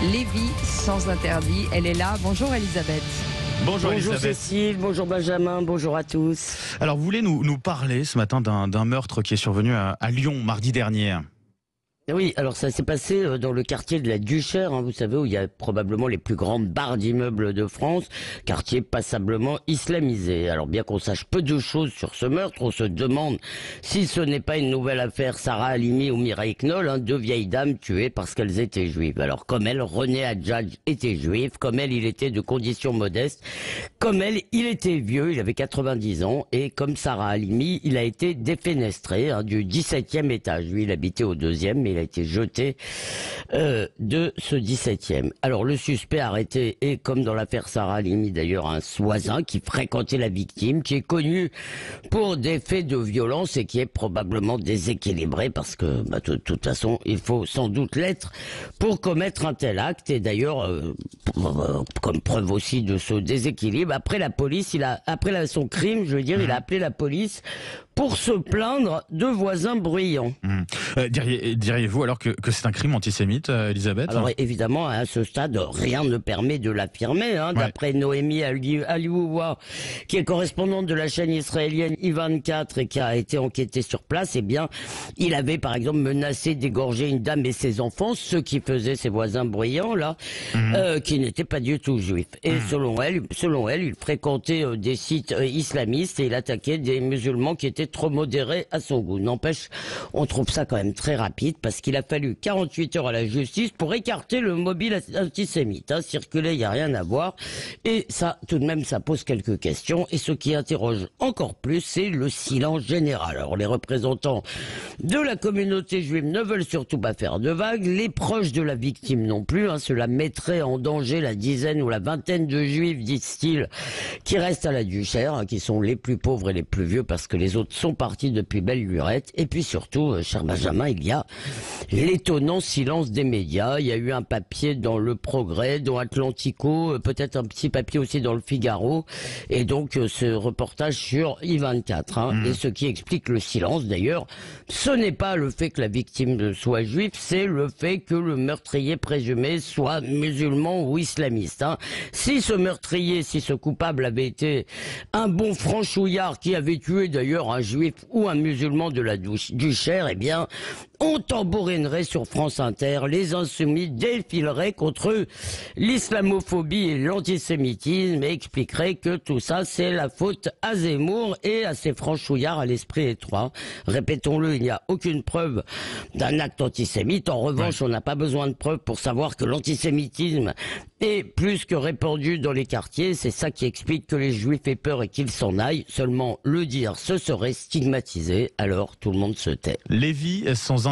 Lévi sans interdit. Elle est là. Bonjour Elisabeth. Bonjour Bonjour Elisabeth. Cécile, bonjour Benjamin, bonjour à tous. Alors vous voulez nous parler ce matin d'un meurtre qui est survenu à Lyon mardi dernier. Oui, alors ça s'est passé dans le quartier de la Duchère, vous savez, où il y a probablement les plus grandes barres d'immeubles de France, quartier passablement islamisé. Alors bien qu'on sache peu de choses sur ce meurtre, on se demande si ce n'est pas une nouvelle affaire Sarah Halimi ou Mireille Knoll, deux vieilles dames tuées parce qu'elles étaient juives. Alors comme elle, René Adjadj était juif, comme elle, il était de condition modeste, comme elle, il était vieux, il avait 90 ans, et comme Sarah Halimi, il a été défenestré du 17e étage. Lui, il habitait au 2e, mais il a été jeté de ce 17e. Alors le suspect arrêté est, comme dans l'affaire Sarah Halimi d'ailleurs, un voisin qui fréquentait la victime, qui est connu pour des faits de violence et qui est probablement déséquilibré parce que de toute façon il faut sans doute l'être pour commettre un tel acte. Et d'ailleurs comme preuve aussi de ce déséquilibre, après son crime, je veux dire, il a appelé la police pour se plaindre de voisins bruyants. Diriez-vous alors que c'est un crime antisémite, Elisabeth? Alors évidemment, à ce stade, rien ne permet de l'affirmer. D'après Noémie Alioua, qui est correspondante de la chaîne israélienne I24 et qui a été enquêtée sur place, eh bien, il avait par exemple menacé d'égorger une dame et ses enfants, ce qui faisait ses voisins bruyants, là, qui n'étaient pas du tout juifs. Et selon elle, il fréquentait des sites islamistes et il attaquait des musulmans qui étaient trop modéré à son goût. N'empêche, on trouve ça quand même très rapide parce qu'il a fallu 48 heures à la justice pour écarter le mobile antisémite. Circuler, il n'y a rien à voir. Et ça, tout de même, ça pose quelques questions. Et ce qui interroge encore plus, c'est le silence général. Alors, les représentants de la communauté juive ne veulent surtout pas faire de vagues. Les proches de la victime non plus. Cela mettrait en danger la dizaine ou la vingtaine de juifs, disent-ils, qui restent à la Duchère, qui sont les plus pauvres et les plus vieux parce que les autres sont partis depuis belle lurette. Et puis surtout, cher Benjamin, il y a l'étonnant silence des médias. Il y a eu un papier dans Le Progrès, dans Atlantico, peut-être un petit papier aussi dans Le Figaro, et donc ce reportage sur I24. Et ce qui explique le silence d'ailleurs, ce n'est pas le fait que la victime soit juive, c'est le fait que le meurtrier présumé soit musulman ou islamiste. Si ce meurtrier, si ce coupable avait été un bon franchouillard qui avait tué d'ailleurs un juif ou un musulman de la Duchère, eh bien, on tambourinerait sur France Inter, les insoumis défileraient contre l'islamophobie et l'antisémitisme et expliqueraient que tout ça, c'est la faute à Zemmour et à ses franchouillards à l'esprit étroit. Répétons-le, il n'y a aucune preuve d'un acte antisémite. En revanche, on n'a pas besoin de preuves pour savoir que l'antisémitisme est plus que répandu dans les quartiers. C'est ça qui explique que les juifs aient peur et qu'ils s'en aillent. Seulement le dire, ce serait stigmatisé. Alors tout le monde se tait. Lévi sans interdit.